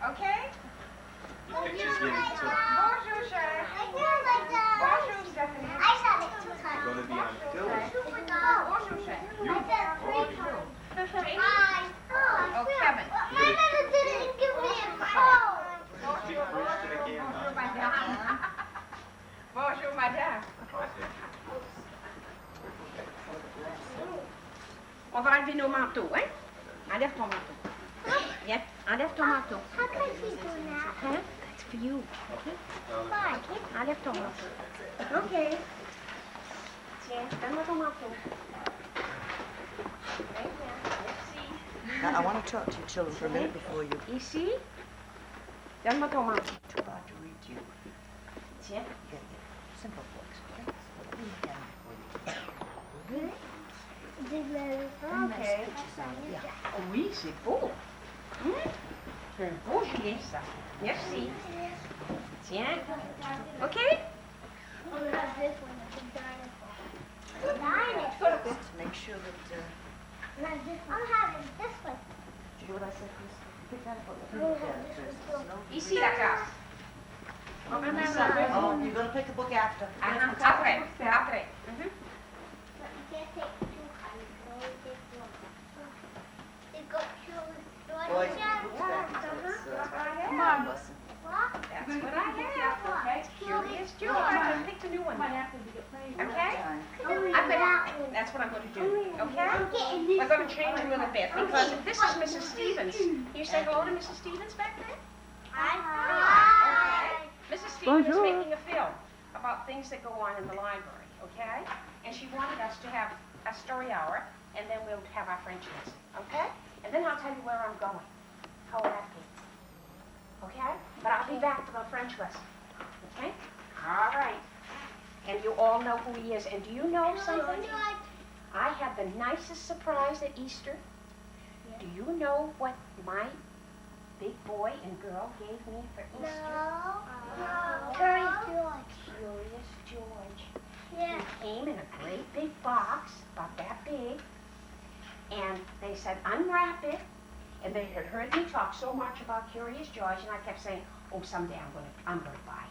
Okay? The picture's getting took. Bonjour, cher. Bonjour, Stephanie. I saw it 2 times. You're gonna be on Phyllis. Bonjour, cher. You? I said Oh, 3 times. Jamie? Oh, Kevin. My mother didn't give me a phone. Speak French to the Bonjour, camera. madame. Bonjour, madame. Okay. On va enlever nos manteaux, hein? Enlève ton manteau. Viens, enlève ton manteau. How can she do that? Hein? That's for you. Okay? Why? Enlève ton manteau. OK. Tiens, donne-moi ton manteau. Très bien. Merci. Now, I want to talk to you children for a minute before you. Ici. Donne-moi ton manteau. Too hard to read to you. Tiens. Get simple books, okay? Let me look at 'em for you. OK. Pictures on it, yeah. Oh oui, c'est beau. C'est un beau gilet, ça. Merci. Tiens. OK? Just to make sure that, I'm having this one. did you hear what I said, Chris? Pick that up, let me look at it first. There's no Ici, la classe. Oh, you're gonna pick a book after. Après. Après. Mhm. But you can't take 2 colors, you can only take 1. It's got children's Boys, stories. books back, so it's, Come on. lesson. What? That's what I have, okay? Curious George. I picked a new one. Okay? I'm gonna, that's what I'm gonna do, okay? We're gonna change a little bit, because this is Mrs. Stevens. You say hello to Mrs. Stevens back there? Hi. Mrs. Stevens is making a film about things that go on in the library, okay? And she wanted us to have a story hour, and then we'll have our French lesson, okay? And then I'll tell you where I'm going. How will that be? Okay? But I'll be back for the French lesson, okay? All right. And you all know who he is. And do you know something? I had the nicest surprise at Easter. Do you know what my big boy and girl gave me for Easter? Curious George. Curious George. Yeah. He came in a great big box, about that big, and they said, unwrap it. And they had heard me talk so much about Curious George, and I kept saying, oh, someday I'm gonna buy it.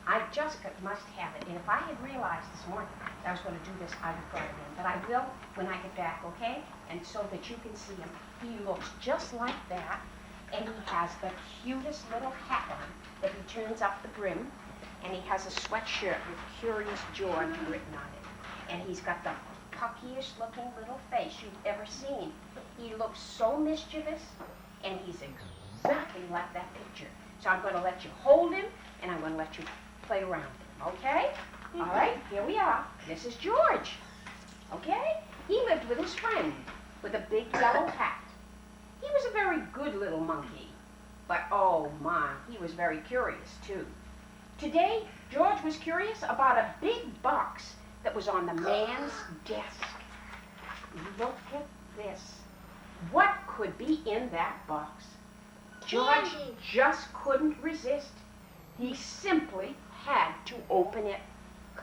I just must have it. And if I had realized this morning that I was gonna do this, I would brought it in. But I will when I get back, okay? And so that you can see him. He looks just like that, and he has the cutest little hat on that he turns up the brim, and he has a sweatshirt with Curious George written on it. And he's got the puckyish looking little face you've ever seen. He looks so mischievous, and he's exactly like that picture. So I'm going to let you hold him, and I'm going to let you play around with him, okay? All right, here we are. This is George, okay? He lived with his friend with a big yellow hat. He was a very good little monkey, but oh my, he was very curious too. Today, George was curious about a big box that was on the man's desk. Look at this. What could be in that box? George Candy. just couldn't resist. He simply had to open it.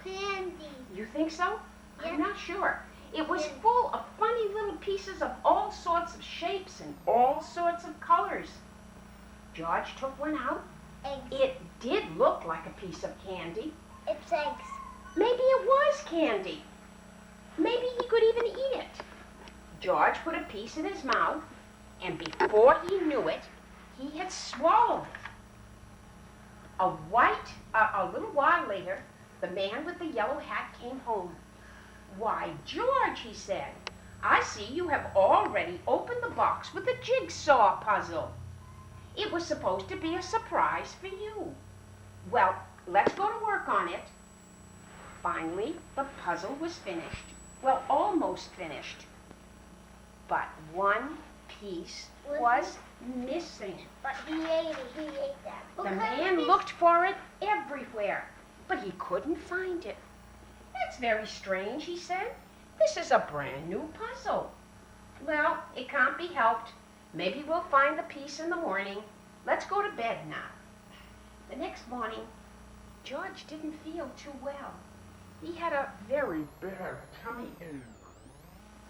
Candy. You think so? Yeah. I'm not sure. It was Yeah. full of funny little pieces of all sorts of shapes and all sorts of colors. George took one out. Eggs. It did look like a piece of candy. It's eggs. Maybe it was candy. Maybe he could even eat it. George put a piece in his mouth, and before he knew it, he had swallowed it. A little while later, the man with the yellow hat came home. Why, George, he said, I see you have already opened the box with the jigsaw puzzle. It was supposed to be a surprise for you. Well, let's go to work on it. Finally, the puzzle was finished. Well, almost finished. But one piece was missing. But he ate it. He ate that. The man looked for it everywhere, but he couldn't find it. That's very strange, he said. This is a brand new puzzle. Well, it can't be helped. Maybe we'll find the piece in the morning. Let's go to bed now. The next morning, George didn't feel too well. He had a very bad tummy ache.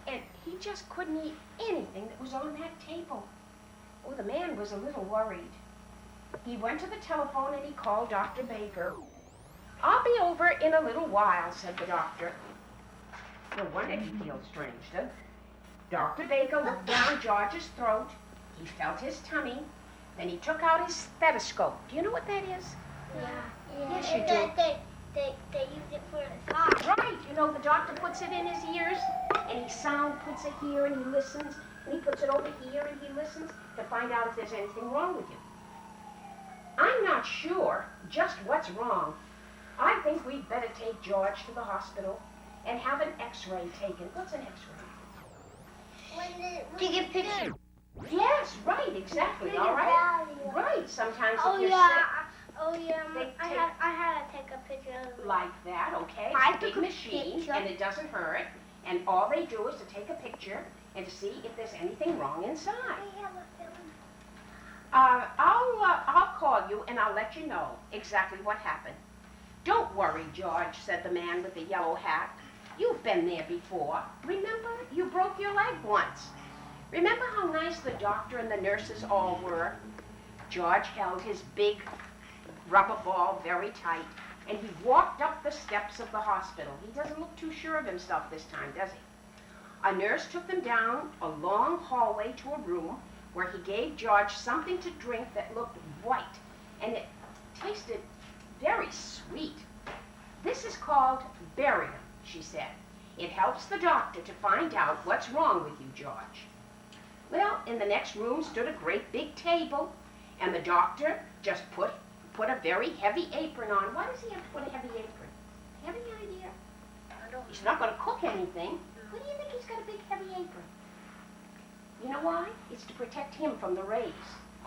And he just couldn't eat anything that was on that table. Oh, the man was a little worried. he went to the telephone and he called Dr. Baker. "I'll be over in a little while," said the doctor. No wonder he feels strange, huh? Dr. Baker looked down George's throat. He felt his tummy. Then he took out his stethoscope. Do you know what that is? Yes, you do. They use it for the song. Right. You know, the doctor puts it in his ears, and puts it here, and he listens, and he puts it over here, and he listens to find out if there's anything wrong with you. I'm not sure just what's wrong. I think we'd better take George to the hospital and have an x-ray taken. What's an x-ray? To get pictures. Yes, right, exactly, all right? Right, sometimes Oh if you're yeah. Oh yeah. They I take- had to take a picture of sick it. like that, okay? I It's a big took a machine, picture. and it doesn't hurt, and all they do is to take a picture and to see if there's anything wrong inside. I'll call you and I'll let you know exactly what happened. Don't worry, George, said the man with the yellow hat. You've been there before. Remember, you broke your leg once. Remember how nice the doctor and the nurses all were? George held his big rubber ball very tight, and he walked up the steps of the hospital. He doesn't look too sure of himself this time, does he? A nurse took them down a long hallway to a room where he gave George something to drink that looked white, and it tasted very sweet. This is called barium, she said. It helps the doctor to find out what's wrong with you, George. Well, in the next room stood a great big table, and the doctor just put a very heavy apron on. Why does he have to put a heavy apron? Have any idea? He's not going to cook anything. Why do you think he's got a big heavy apron? You know why? It's to protect him from the rays,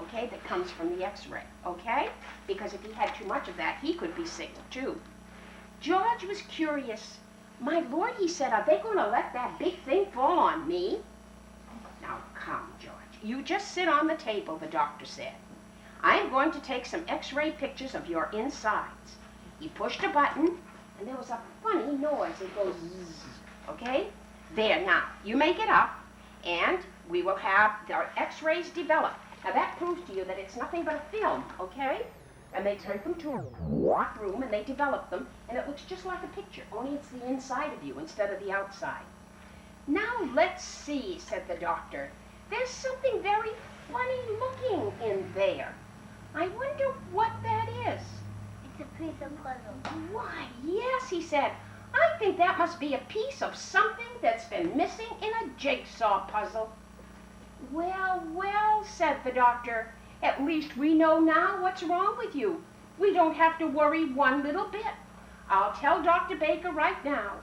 okay, that comes from the x-ray, okay? Because if he had too much of that, he could be sick too. George was curious. My Lord, he said, are they going to let that big thing fall on me? Now, come, George. You just sit on the table, the doctor said. I am going to take some x-ray pictures of your insides. He pushed a button, and there was a funny noise. It goes zzz, okay? There, now, you make it up, and we will have our x-rays develop. Now, that proves to you that it's nothing but a film, okay? And they take them to a room, and they develop them, and it looks just like a picture, only it's the inside of you instead of the outside. Now, let's see, said the doctor. There's something very funny looking in there. I wonder what that is. It's a piece of puzzle. Why, yes, he said. I think that must be a piece of something that's been missing in a jigsaw puzzle. Well, well, said the doctor. At least we know now what's wrong with you. We don't have to worry one little bit. I'll tell Dr. Baker right now.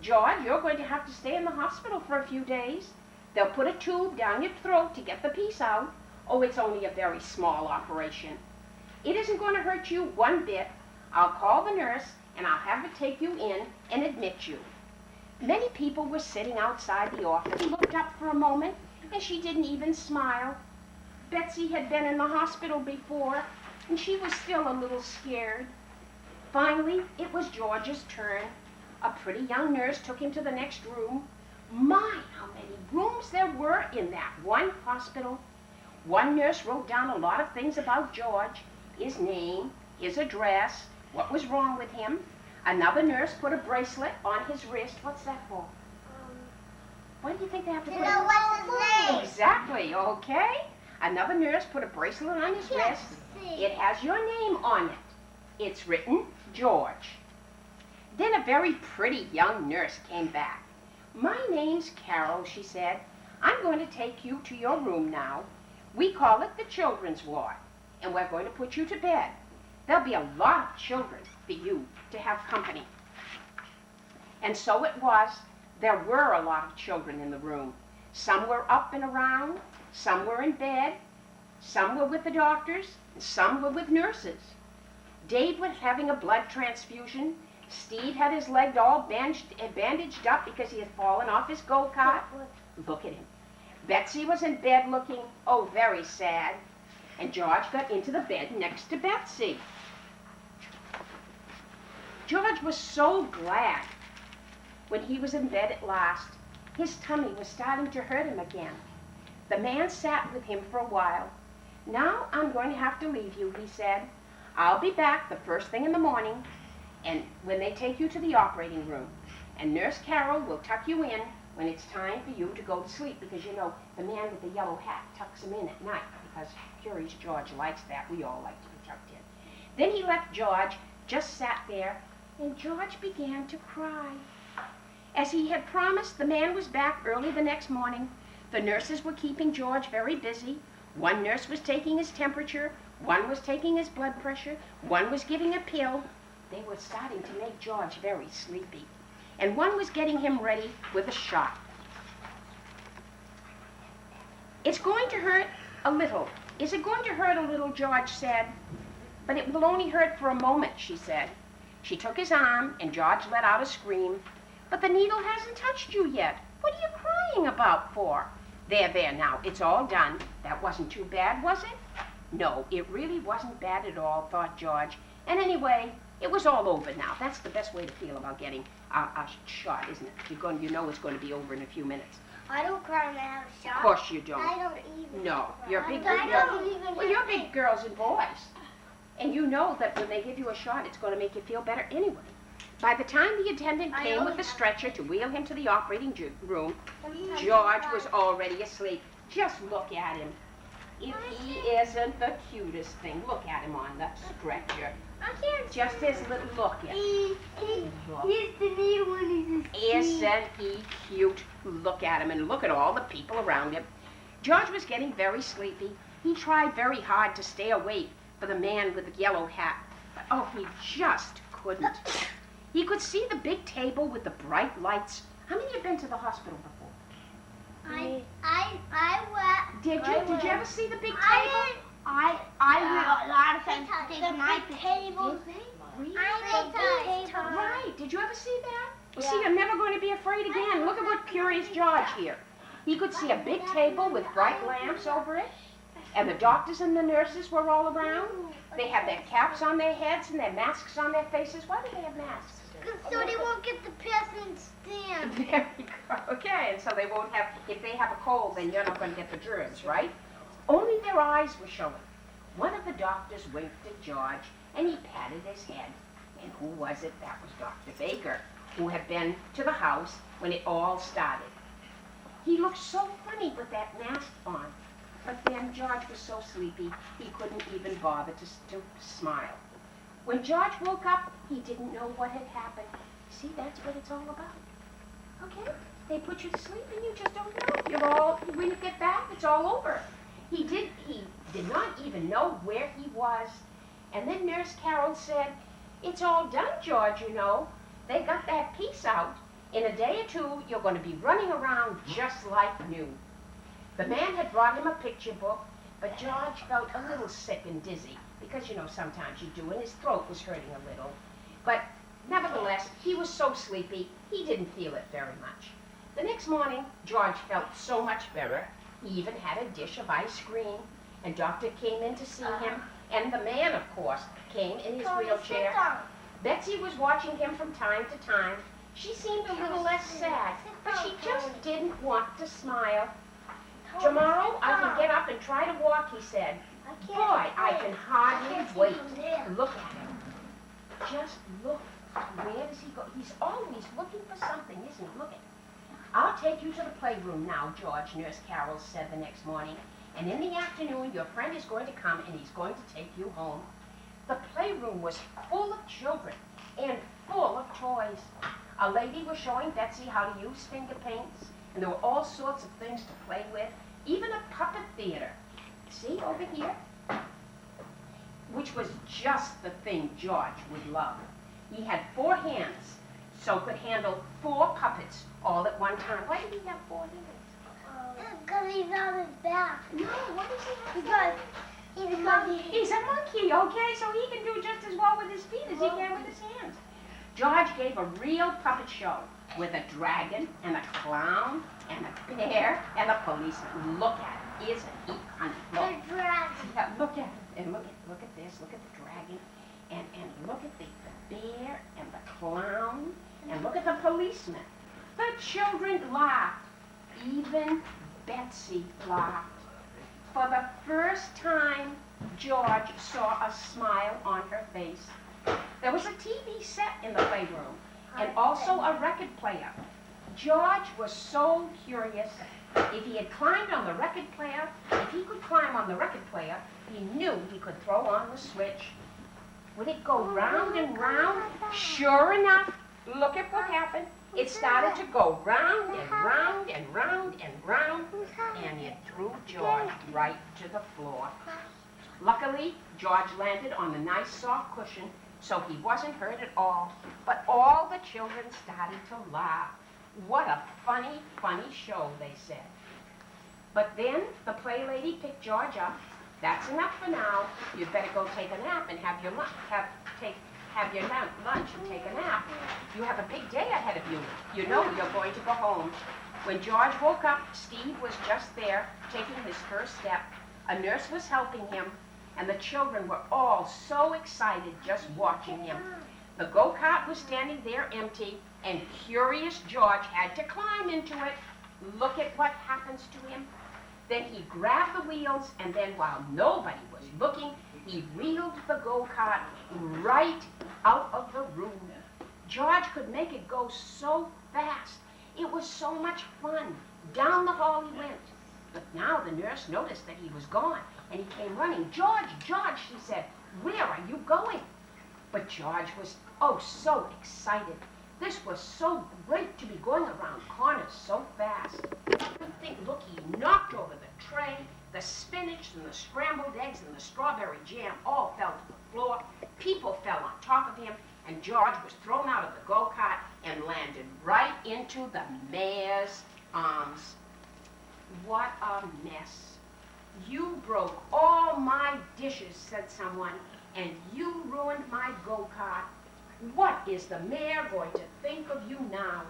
George, you're going to have to stay in the hospital for a few days. They'll put a tube down your throat to get the piece out. Oh, it's only a very small operation. It isn't going to hurt you one bit. I'll call the nurse, and I'll have her take you in and admit you. Many people were sitting outside the office. She looked up for a moment, and she didn't even smile. Betsy had been in the hospital before, and she was still a little scared. Finally, it was George's turn. A pretty young nurse took him to the next room. My, how many rooms there were in that one hospital. One nurse wrote down a lot of things about George, his name, his address, what was wrong with him. Another nurse put a bracelet on his wrist. What's that for? Why do you think they have to To put know what's his name. Exactly, okay. Another nurse put a bracelet on his wrist. It has your name on it. It's written George. Then a very pretty young nurse came back. My name's Carol, she said. I'm going to take you to your room now. We call it the children's ward, and we're going to put you to bed. There'll be a lot of children for you to have company. And so it was. There were a lot of children in the room. Some were up and around, some were in bed, some were with the doctors, and some were with nurses. Dave was having a blood transfusion. Steve had his leg all bandaged up because he had fallen off his go-kart. Look at him. Betsy was in bed looking, oh, very sad. And George got into the bed next to Betsy. George was so glad when he was in bed at last. His tummy was starting to hurt him again. The man sat with him for a while. Now I'm going to have to leave you, he said. I'll be back the first thing in the morning, and when they take you to the operating room. And Nurse Carol will tuck you in when it's time for you to go to sleep, because you know the man with the yellow hat tucks him in at night, because Curious George likes that. We all like to be tucked in. Then he left George, just sat there, and George began to cry. As he had promised, the man was back early the next morning. The nurses were keeping George very busy. One nurse was taking his temperature, one was taking his blood pressure, one was giving a pill. They were starting to make George very sleepy. And one was getting him ready with a shot. It's going to hurt a little. Is it going to hurt a little, George said. But it will only hurt for a moment, she said. She took his arm, and George let out a scream. But the needle hasn't touched you yet. What are you crying about for? There, now, it's all done. That wasn't too bad, was it? No, it really wasn't bad at all, thought George. And anyway, it was all over now. That's the best way to feel about getting a shot, isn't it? You know it's going to be over in a few minutes. I don't cry when I have a shot. Of course you don't. I don't even No, cry. you're big I don't even Well, you're big girls and boys. And you know that when they give you a shot, it's going to make you feel better anyway. By the time the attendant I came know with the that. stretcher to wheel him to the operating room, Sometimes George I was cry. already asleep. Just look at him. If he isn't the cutest thing, look at him on the stretcher. I can't Just his little look at him. He's the needle when he's asleep. Isn't he cute? Look at him and look at all the people around him. George was getting very sleepy. He tried very hard to stay awake for the man with the yellow hat. But, oh, he just couldn't. He could see the big table with the bright lights. How many have been to the hospital before? I went. Did you? I Did you went. ever see the big I table? didn't. I went a lot of times to take my Really? table. Right. Did you ever see that? Well, see, you're never going to be afraid again. Look at what Curious George here. He could see a big table with bright lamps over it, and the doctors and the nurses were all around. They had their caps on their heads and their masks on their faces. Why do they have masks? So they won't get the passing stand. There we go. Okay, and so they won't have, if they have a cold, then you're not going to get the germs, right? Only their eyes were showing. One of the doctors winked at George, and he patted his head. And who was it? That was Dr. Baker, who had been to the house when it all started. He looked so funny with that mask on. But then George was so sleepy, he couldn't even bother to smile. When George woke up, he didn't know what had happened. See, that's what it's all about. Okay? They put you to sleep and you just don't know. When you get back, it's all over. He did not even know where he was. And then Nurse Carol said, "It's all done, George, you know. They got that piece out. In a day or two, you're going to be running around just like new." The man had brought him a picture book, but George felt a little sick and dizzy, because, you know, sometimes you do, and his throat was hurting a little. But nevertheless, he was so sleepy, he didn't feel it very much. The next morning, George felt so much better. He even had a dish of ice cream, and Doctor came in to see him, and the man, of course, came in his wheelchair. Betsy was watching him from time to time. She seemed a little less sad, but she just didn't want to smile. "Tomorrow I can get up and try to walk," he said. "Boy, I can hardly wait." Look at him. Just look. Where does he go? He's always looking for something, isn't he? Look at him. "I'll take you to the playroom now, George," Nurse Carol said the next morning. "And in the afternoon, your friend is going to come and he's going to take you home." The playroom was full of children and full of toys. A lady was showing Betsy how to use finger paints, and there were all sorts of things to play with, even a puppet theater. See, over here? Which was just the thing George would love. He had 4 hands, so could handle 4 puppets all at one time. Why did he have 4 hands? Because he's on his back. No, what does he have? Because he's a monkey. He's a monkey, okay? So he can do just as well with his feet as he can with his hands. George gave a real puppet show with a dragon and a clown and a bear and a policeman. Look at him. Isn't he funny? Look. The dragon. Yeah, look at it. And look at this. Look at the dragon. And look at the bear and the clown. And look at the policeman. The children laughed. Even Betsy laughed. For the first time, George saw a smile on her face. There was a TV set in the playroom and also a record player. George was so curious. If he had climbed on the record player, if he could climb on the record player, he knew he could throw on the switch. Would it go round and round? Sure enough, look at what happened. It started to go round and round and round and round, and it threw George right to the floor. Luckily, George landed on a nice soft cushion, so he wasn't hurt at all. But all the children started to laugh. What a funny, funny show, they said. But then the play lady picked George up. That's enough for now. You'd better go take a nap and have your lunch and take a nap. You have a big day ahead of you. You know you're going to go home. When George woke up, Steve was just there, taking his first step. A nurse was helping him, and the children were all so excited just watching him. The go-kart was standing there empty, and curious George had to climb into it. Look at what happens to him. Then he grabbed the wheels, and then while nobody was looking, he wheeled the go-kart right out of the room. George could make it go so fast. It was so much fun. Down the hall he went. But now the nurse noticed that he was gone, and he came running. "George, George," she said, "where are you going?" But George was, oh, so excited. This was so great to be going around corners so fast. Look, he knocked over the tray. The spinach and the scrambled eggs and the strawberry jam all fell to the floor. People fell on top of him, and George was thrown out of the go-kart and landed right into the mayor's arms. What a mess. "You broke all my dishes," said someone, "and you ruined my go-kart. What is the mayor going to think of you now?"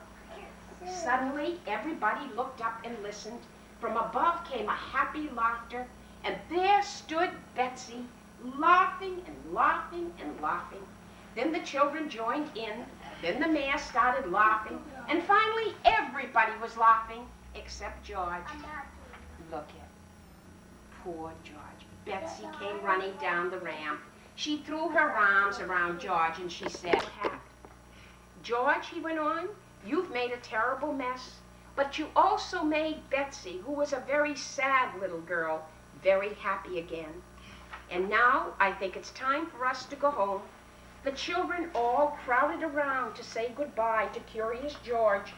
Suddenly, everybody looked up and listened. From above came a happy laughter, and there stood Betsy, laughing and laughing and laughing. Then the children joined in. Then the mayor started laughing, and finally everybody was laughing except George. Look at poor George. Betsy came running down the ramp. She threw her arms around George and she said, "George," he went on, "you've made a terrible mess, but you also made Betsy, who was a very sad little girl, very happy again. And now I think it's time for us to go home." The children all crowded around to say goodbye to Curious George.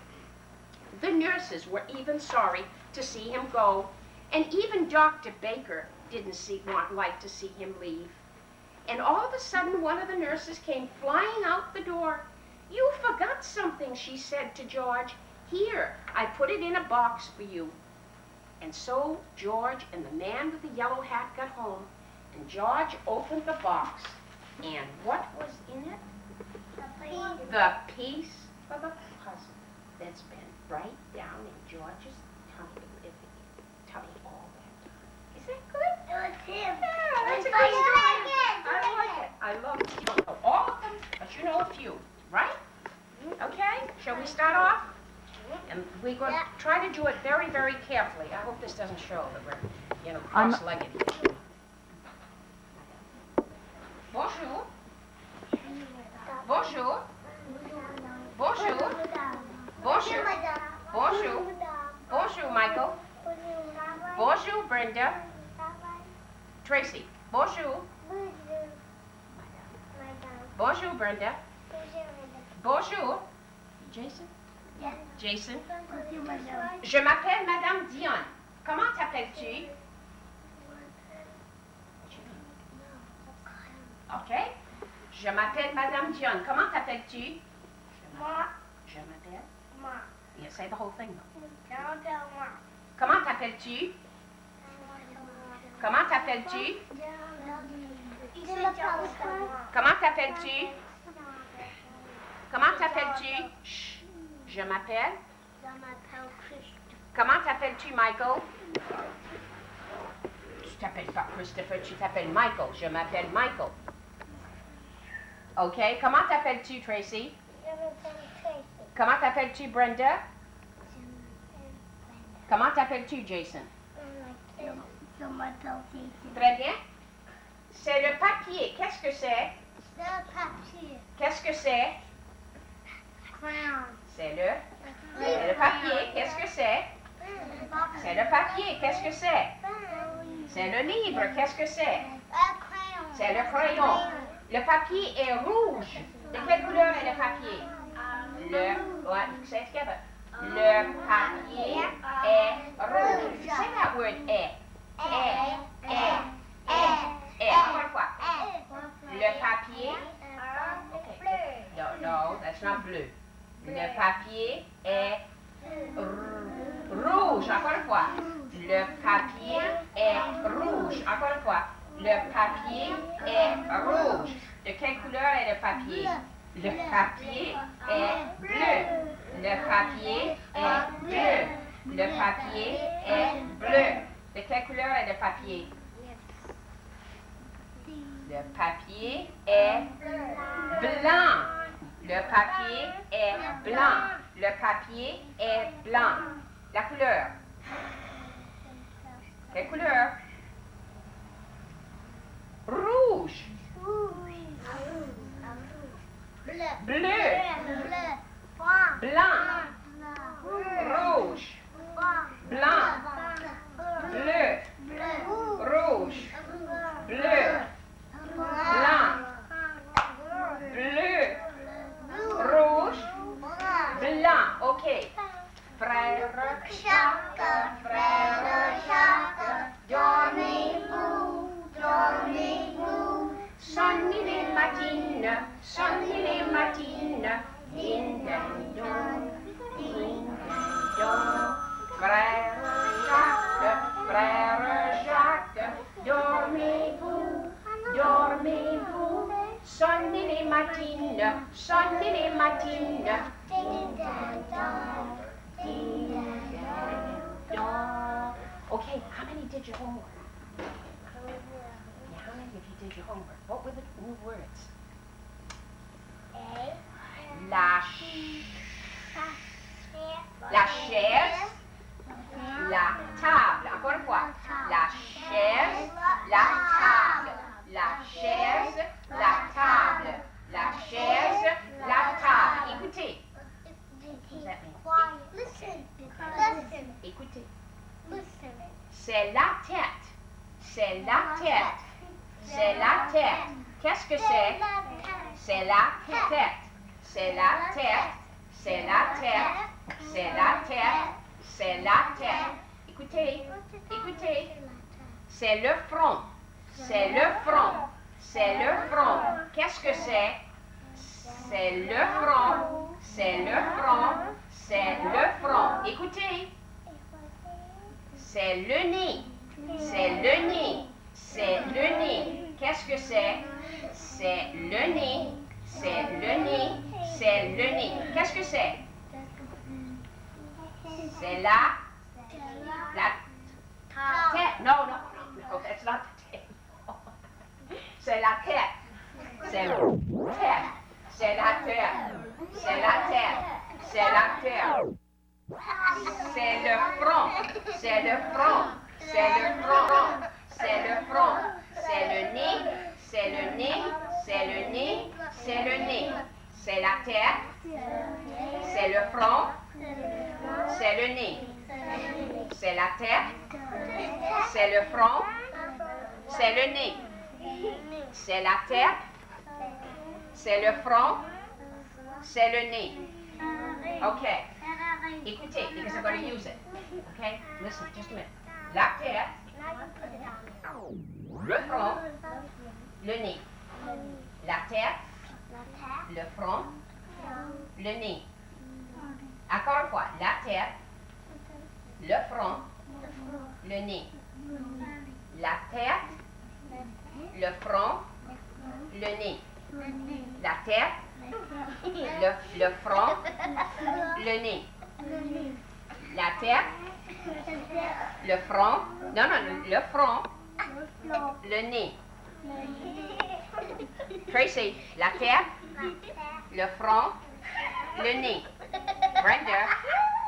The nurses were even sorry to see him go, and even Dr. Baker didn't like to see him leave. And all of a sudden, one of the nurses came flying out the door. "You forgot something," she said to George. "Here, I put it in a box for you." And so George and the man with the yellow hat got home, and George opened the box. And what was in it? The piece for the puzzle that's been right down in George's tummy all that time. Is that good? Yeah, that's a good story. I like it. I love it. You don't know all of them, but you know a few, right? Okay, shall we start off? And we're going to try to do it very, very carefully. I hope this doesn't show that we're, cross-legged. Bonjour. Bonjour. Bonjour. Bonjour. Bonjour. Bonjour, Michael. Bonjour, Brenda. Tracy. Bonjour. Bonjour, Brenda. Bonjour. Jason? Jason. Je m'appelle Madame Dionne. Comment t'appelles-tu? OK. Je m'appelle Madame Dionne. Comment t'appelles-tu? Moi. Je m'appelle. Moi. Yeah, say the whole thing, though. Moi. Comment t'appelles-tu? Comment t'appelles-tu? Comment t'appelles-tu? Comment t'appelles-tu? Chut. Je m'appelle. Comment t'appelles-tu, Michael? Tu t'appelles pas Christopher, tu t'appelles Michael. Je m'appelle Michael. OK. Comment t'appelles-tu, Tracy? Comment t'appelles-tu, Brenda? Comment t'appelles-tu, Jason? sur ma tortille. Très bien. C'est le papier. Qu'est-ce que c'est? Le papier. Qu'est-ce que c'est? Crayon. C'est le papier. Qu'est-ce que c'est? C'est le papier. Qu'est-ce que c'est? C'est le livre. Qu'est-ce que c'est? Un crayon. C'est le crayon. Le papier est rouge. De quelle couleur est le papier? Ouais, say it together. Le papier est rouge. Say that word est. Encore une fois. Le papier. Okay. No, that's not bleu. Le papier est rouge. Encore une fois. Le papier est rouge. Encore une fois. Le papier est rouge. De quelle couleur est le papier? Le papier est bleu. Le papier est bleu. Le papier est bleu. De quelle couleur est le papier? Le papier est blanc. Le papier est blanc. Le papier est blanc. La couleur. Quelle couleur? Rouge. Bleu. Bleu. Blanc. Rouge. Blanc. Bleu. Rouge. Bleu. Blanc. Bleu. Rouge. Blanc. OK. Frère Jacques, dormez-vous, dormez-vous. Sonni les matines, din dan don, din dan don. Frère Jacques, dormez-vous, dormez-vous. Sonni les matines, din dan don, din dan don. Okay, how many did your homework? Yeah, how many of you did your homework? What were the new words? La chaise, la table. Encore une fois. La chaise, la table. La chaise, la table. La chaise, la table. Écoutez. Listen. Listen. Écoutez. Listen. C'est la tête. C'est la tête. C'est la tête. Qu'est-ce que c'est? C'est la tête. C'est la tête. C'est la tête. C'est la tête. C'est la tête. Écoutez. Écoutez. C'est le front. C'est le front. C'est le front. Qu'est-ce que c'est? C'est le front. C'est le front. C'est le front. Écoutez. C'est le nez. C'est le nez. C'est le nez. Qu'est-ce que c'est? C'est le nez. C'est le nez. C'est le nez. Qu'est-ce que c'est? C'est la tête. No, that's not the tête. C'est la tête. C'est la tête. C'est la tête. C'est la tête. C'est la tête. C'est le front. C'est le front. C'est le front. C'est le front. C'est le nez. C'est le nez. C'est le nez. C'est le nez. C'est la tête. C'est le front. C'est le nez. C'est la tête. C'est le front. C'est le nez. C'est la tête. C'est le front. C'est le nez. Okay. Écoutez, because I'm going to use it. Okay? Listen, just a minute. La tête. Le front. Le nez. La tête. Le front. Le nez. Encore une fois. La tête. Le front. Le nez. La tête. Le front. Le nez. La tête. Le front. Le nez. La tête. Le front. Non, le front. Le nez. Tracy, la tête. Le front. Le nez. Brenda,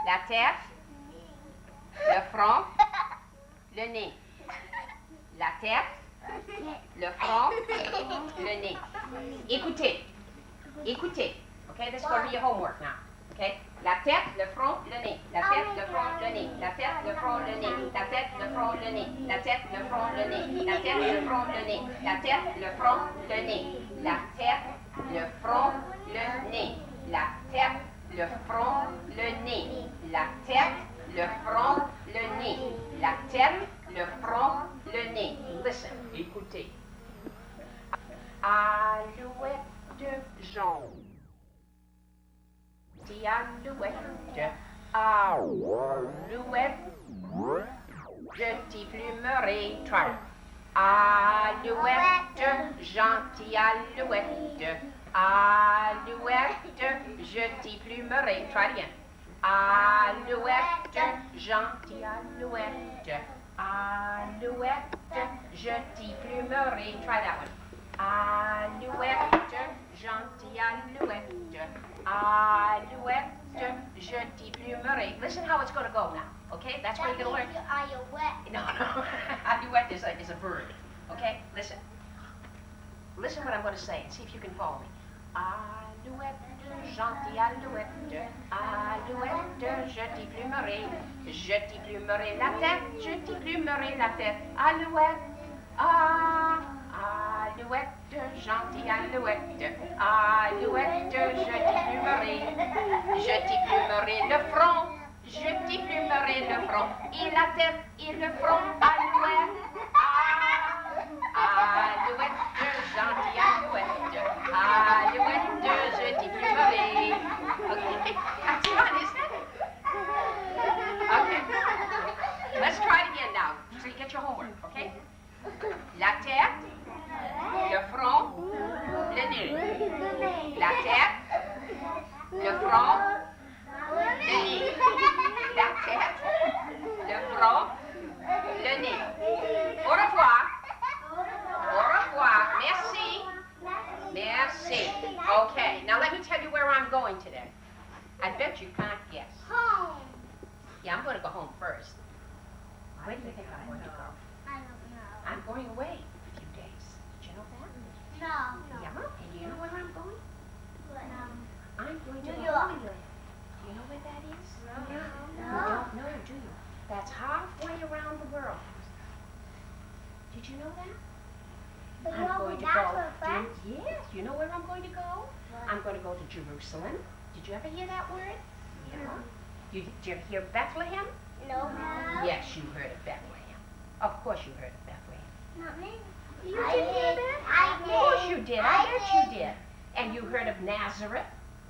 la tête. Le front. Le nez. la tête, le front, le nez. Écoutez. Écoutez. Okay, this is going to be your homework now. Okay? La tête, le front, le nez. La tête, le front, le nez. La tête, le front, le nez. La tête, le front, le nez. La tête, le front, le nez. La tête, le front, le nez. La tête, le front, le nez. La tête, le front, le nez. La tête, le front, le nez. La tête, le front, le nez. La tête, le front, le nez. Listen. Écoutez. Alouette jaune. Alouette, alouette, petit plumerie, try. Alouette, gentille alouette, alouette, petit plumerie, try again. Alouette, gentille alouette, alouette, petit plumerie, try that one. Alouette, gentille alouette, alouette, jeudi plumerie. Listen how it's going to go now, okay? That's what you're going to learn. Are you wet? No, alouette is a bird, okay? Listen. Listen what I'm going to say and see if you can follow me. Alouette, gentille alouette, alouette, jeudi plumerie, la tête, jeudi plumerie, la tête, alouette, alouette, gentille alouette, alouette, jeudi plumerie, le front, jeudi plumerie, le front, et la tête, et le front, alouette, alouette, gentille alouette, alouette, jeudi plumerie. Okay, that's fun, isn't it? Okay, let's try it again now, so you get your homework, okay? La tête, le front, le nez. La tête, le front, le nez. La tête, le front, le nez. Au revoir. Au revoir. Merci. Merci. Okay, now let me tell you where I'm going today. I bet you can't guess. Home. Yeah, I'm going to go home first. Where do you think I'm going to go? I don't know. I'm going away a few days. Did you know that? No. Yeah, and do you know where I'm going? No. I'm going to New the York. Holy Land. Do you know where that is? No. You don't know, do you? That's halfway around the world. Did you know that? But I'm you going always to ask go. for friends? Yes, you know where I'm going to go? I'm going to go to Jerusalem. Did you ever hear that word? Yeah. Did you ever hear Bethlehem? No. Yes, you heard of Bethlehem. Of course you heard of Bethlehem. Not me. You didn't hear that? I Of did. course you did. I bet you did. And you heard of Nazareth?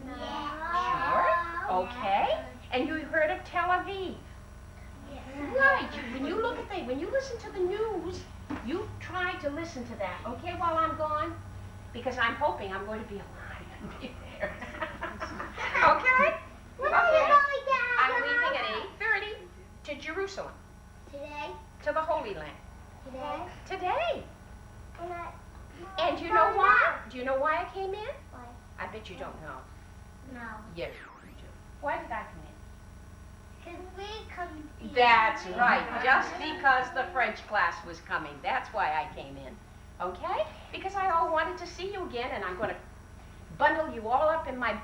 Yeah. Sure. Okay. And you heard of Tel Aviv? Right. When you look at when you listen to the news, you try to listen to that, okay, while I'm gone? Because I'm hoping I'm going to be alive and be there. Okay? When are you Okay. going down? I'm leaving at 8:30 to Jerusalem, Today? to the Holy Land. Today? Today. And And do you know why? Do you know why I came in? Why? I bet you don't know. No. Yes, you do. Why did I come in? Because we come to That's right, just because the French class was coming. That's why I came in. Okay? Because I all wanted to see you again, and I'm going to bundle you all up in my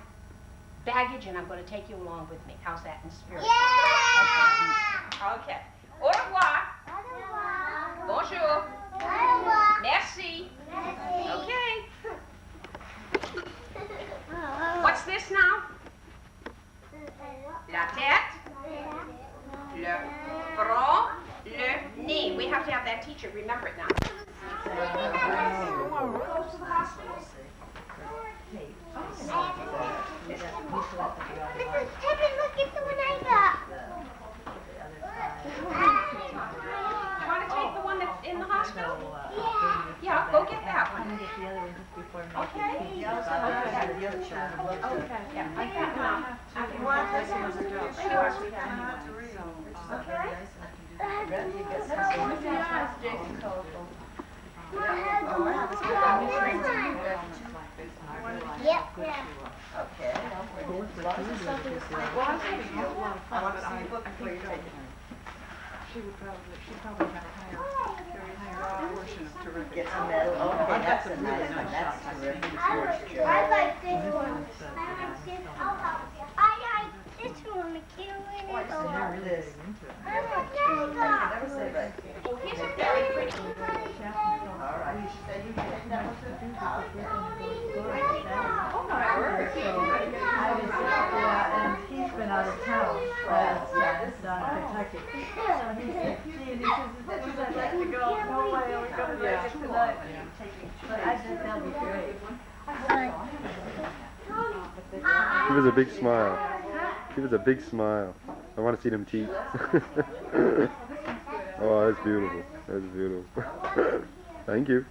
baggage, and I'm going to take you along with me. How's that in spirit? Yeah! Okay. Au revoir. Au revoir. Bonjour. Au revoir. Merci. Merci. Okay. What's this now? La tête, le front, le nez. We have to have that teacher remember it now. Kevin, look at the one I got. You want to take the one that's in the hospital? Yeah. Yeah, go get that one. Get the other one just before Okay. the other child. Okay. Yeah, I got one. If you want this one, sure, sweetheart. Okay. Yep. Okay. She probably had a higher portion of terrific. Gets a medal. Okay, that's a nice one. That's terrific. I like this one. I like this. I'll help you. I like this one. Can you win it? So you're this. I like I can never say right. Oh, here's a very pretty. All right, you said you can take that one too? Oh my word. I was, yeah, and he's been out of town. Yeah, this is down in Kentucky. So he said, gee, and he says, as much as I'd like to go, no way, are we gonna make it tonight? But I said, that'll be great. Give us a big smile. Give us a big smile. I want to see them teeth. Oh, that's beautiful. That's beautiful. Thank you.